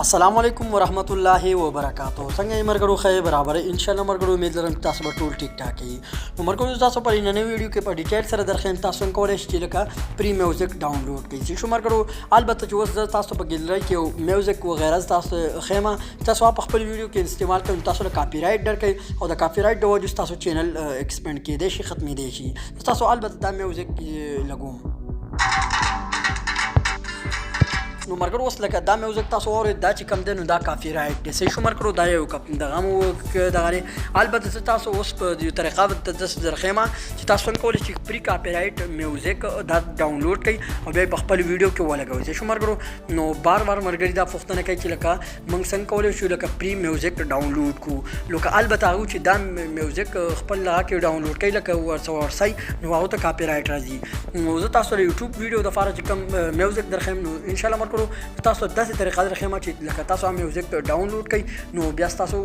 السلام علیکم ورحمت الله وبرکاتہ څنګه یې مرګرو خیر برابر ان شاء الله مرګرو امید لرم تاسو به ټول ټیک ټاک یې نو مرګرو تاسو په نن ویډیو کې په ډیټیل سره درخوایم تاسو کولای شئ لکه پری میوزیک ډاونلوډ کړئ چې مرګرو البته چې اوس تاسو په ګیلری کې میوزیک و غیره تاسو خیمه تاسو په خپل ویډیو کې استعمال کوئ تاسو له کاپی رائټ درکې او د کاپی رائټ د وجه تاسو چینل ایکسپاند کېدای شي ختمې دی شي تاسو البته دا میوزیک لګوم نو مرګرو اوس لکه دا میوزیک تاسو اورئ دا چې کوم دی نو دا کافي رایټ دی صحیح شو مرګرو دا یو دغه مو دغه البته زه تاسو اوس په یو طریقه داسې درښیم چې تاسو څنګه کولی شئ پري کاپي رایټ میوزیک دا ډاونلوډ کړئ او بیا په خپل ویډیو کې ولګوئ صحیح شو مرګرو نو بار مرګري دا پوښتنه کوي چې لکه موږ څنګه کولی شو لکه پري میوزیک ډاونلوډ کړو لکه البته هغوی چې دا میوزیک خپل هغه کې ډاونلوډ کوي لکه ورسئ نو هغو ته کاپي رایټ راځي نو زه تاسو له یوټیوب ویډیو دپاره چې کوم میوزیک درښیم نو انشاءالله مرګرو تاسو داسې طریقه درښیم چې لکه تاسو میوزیک ډاونلوډ کړئ نو بیا تاسو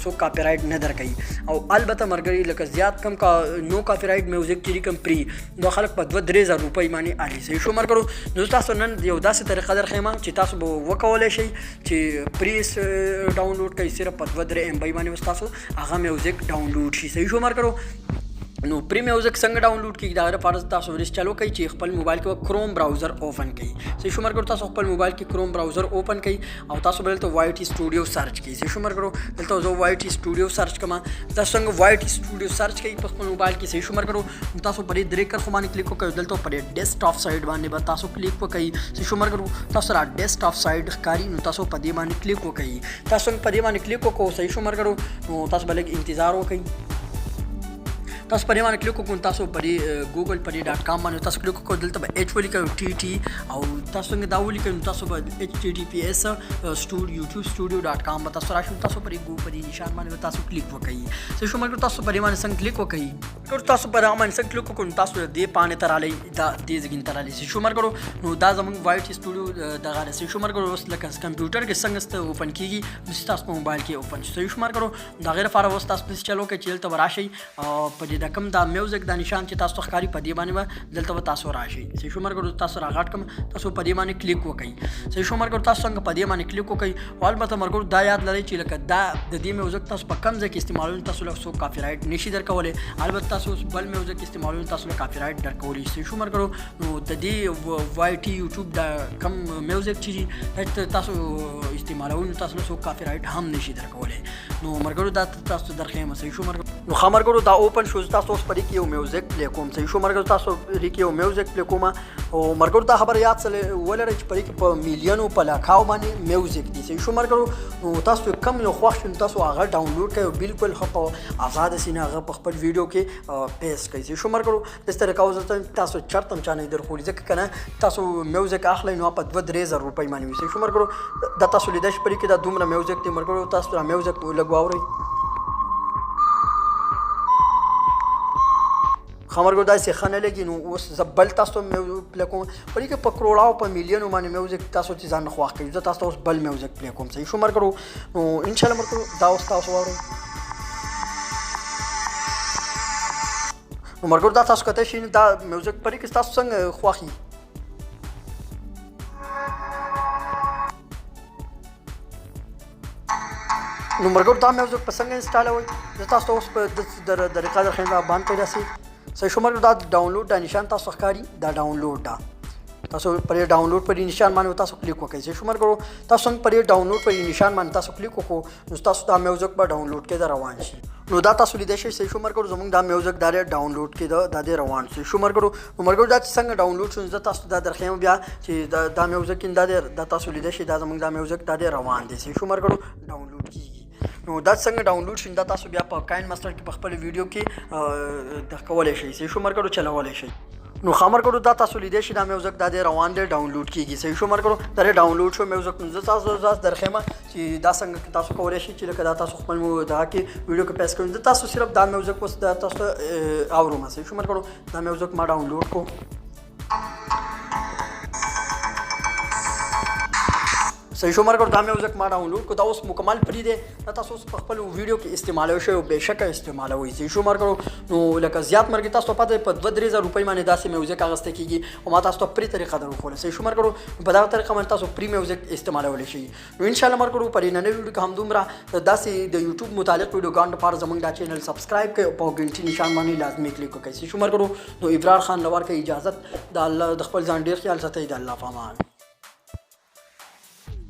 څوک کاپي رایټ نه درکوي او البته مرګري لکه زیات کم نو کاپي رایټ میوزیک چې کوم پري نو خلک په 2-3 روپۍ باندې اخلي صحیح شو مرګرو نو تاسو نن یو داسې طریقه درښیم چې تاسو به وکولی شئ چې پري ډاونلوډ کړئ صرف په 2-3 MB باندې تاسو هغه میوزیک ډاونلوډ شي صحیح شو مرګرو نو پری میوزیک څنګه ډاونلوډ کیږي دا لپاره تاسو انسټالو کوئ چې خپل موبایل کې کروم براوزر اوپن کړئ صحیح شو مرګرو تاسو خپل موبایل کې کروم براوزر اوپن کړئ او تاسو بل ته وای ټي سټوډیو سرچ کړئ صحیح شو مرګرو دلته زه وای ټي سټوډیو سرچ کوم تاسو څنګه وای ټي سټوډیو سرچ کړئ په خپل موبایل کې صحیح شو مرګرو تاسو پرې درې کرښو باندې کلیک وکړئ دلته پرې ډیسکټاپ سایډ باندې به تاسو کلیک وکړئ صحیح شو مرګرو تاسو را ډیسکټاپ سایډ ښکاري نو تاسو په دې باندې کلیک وکړئ تاسو په دې باندې کلیک وکړو صحیح شو مرګرو نو تاسو به لږ انتظار وکړئ تاسو پرې باندې کلیک وکړو تاسو پرې ګوګل پرې.com باندې تاسو کلیک وکړو دلته به ایچ ولیکئ TT او تاسو څنګه دا ولیکئ نو تاسو به HTTPS YouTube Studio.com به تاسو راشئ تاسو پرې پرې نشان باندې تاسو کلیک وکړئ صحیح شو مرګرو تاسو پرې باندې څنګه کلیک وکړئ تاسو پرې باندې څنګه کلیک وکړو تاسو دې پاڼې ته رالی دا دې ځګین ته رالی صحیح شو مرګرو نو دا زموږ وای ټي سټوډیو دغه دی صحیح شو مرګرو اوس لکه کمپیوټر کې څنګه اوپن کېږي نو تاسو په موبایل کې اوپن شي صحیح شو مرګرو د هغې لپاره اوس تاسو چلو کې چې دلته به راشئ په دې د کوم دا میوزیک دا نشان چې تاسو ښکاري په دې باندې به دلته به تاسو راشئ صحیح شو مرګرو تاسو راغټ کوم تاسو په دې باندې کلیک وکړئ صحیح شو مرګرو تاسو څنګه په دې باندې کلیک وکړئ او البته مرګرو دا یاد لرئ چې لکه دا د دې میوزیک تاسو په کوم ځای کې استعمالوئ تاسو له څوک کاپي رایټ نشي درکولی البته تاسو بل میوزیک استعمالوئ تاسو له کاپي رایټ درکولی صحیح شو مرګرو نو د دې وای ټي یوټیوب دا کم میوزیک چې تاسو استعمالوئ نو تاسو له څوک کاپي رایټ هم نشي درکولی نو مرګرو دا تاسو درښیم صحیح شو مرګرو نو ښه مرګرو دا اوپن شو تاسو اوس پرې کې یو میوزیک پلی کوم صحیح شو مرګرو تاسو پرې کې یو میوزیک پلی کوم او مرګرو دا خبره یاد ولرئ چې پرې کې په میلیونو په لاکھاو باندې میوزیک دي صحیح شو مرګرو نو تاسو کم یو خوښ شي تاسو هغه ډاونلوډ کړئ او بالکل ښه په آزاده سینه هغه په خپل ویډیو کې پیسټ کړئ صحیح شو مرګرو داسې طریقه اوس تاسو چېرته هم چا نه درښولي ځکه که نه تاسو میوزیک اخلئ نو په 2-3 زره روپۍ باندې وي صحیح شو مرګرو دا تاسو لیدای شئ پرې کې دا دومره میوزیک دی مرګرو تاسو دا میوزیک لږ واورئ خمرګو داسې ښه نه لګي نو اوس زه بل تاسو پلی کوم پرې کې په کروړاو په میلیونو باندې میوزیک تاسو چې ځان نه خوښ کوي زه تاسو اوس بل میوزیک پلی کوم صحیح شو مرګرو نو انشاءالله مرګرو دا اوس تاسو واورئ نو مرګرو دا تاسو کتی شئ دا میوزیک پرې کې تاسو څنګه خوښ وي نو مرګرو دا میوزیک په څنګه انسټالوئ زه تاسو اوس په داسې طریقه درښیم دا باندې پیدا سي صحیح شو مرګرو دا ډاونلوډ دا نشان تاسو ښکاري دا ډاونلوډ ده تاسو پرې ډاونلوډ پرې نشان باندې تاسو کلیک وکړئ صحیح شو مرګرو تاسو څنګه پرې ډاونلوډ پرې نشان باندې تاسو کلیک وکړو نو تاسو دا میوزیک به ډاونلوډ کېده روان شي نو دا تاسو لیدای شئ صحیح شو مرګرو زموږ دا میوزیک دا ډاونلوډ کېده دا دی روان صحیح شو مرګرو نو مرګرو دا چې څنګه ډاونلوډ شو زه تاسو دا درښیم بیا چې دا میوزیک دا تاسو لیدای شئ دا زموږ دا میوزیک دا دی روان دی صحیح شو مرګرو ډاونلوډ کېږي نو دا څنګه ډاونلوډ شي دا تاسو بیا په کاین ماستر کې په خپل ویډیو کې د کولی شئ صحیح شو مرګرو چلولی شئ نو ښه مرګرو دا تاسو لیدای شئ دا میوزیک دا دی روان دی ډاونلوډ کېږي صحیح شو مرګرو دا دی ډاونلوډ شو میوزیک نو زه تاسو درښیم چې دا څنګه تاسو کولی شئ چې لکه دا تاسو خپل دغه کې ویډیو کې پیسټ کړئ زه تاسو صرف دا میوزیک اوس دا تاسو اورم صحیح شو مرګرو دا میوزیک ما ډاونلوډ کړو صحیح شو مرګ دا میوزیک ما ډاونلوډ کو دا اوس مکمل فری دی دا تاسو په خپل ویډیو کې استعمالوي شئ او بهشکه استعمالوي صحیح شو مرګ نو لکه زیات مرګ تاسو پته په 2-3000 روپۍ باندې داسې میوزیک اغسته کیږي او ما تاسو ته فری طریقه درو خو صحیح شو مرګ په دا طریقه باندې تاسو فری میوزیک استعمالولی شئ نو ان شاء الله مرګ په نن ویډیو کې هم دومره داسې د یوټیوب متعلق ویډیوګانو لپاره زموږ دا چینل سبسکرایب کړئ او په ګنټي نشان باندې لازمي کلیک وکړئ صحیح شو مرګ نو ابرار خان لور کې اجازه د الله د خپل ځان ډیر خیال ساتئ د الله پامان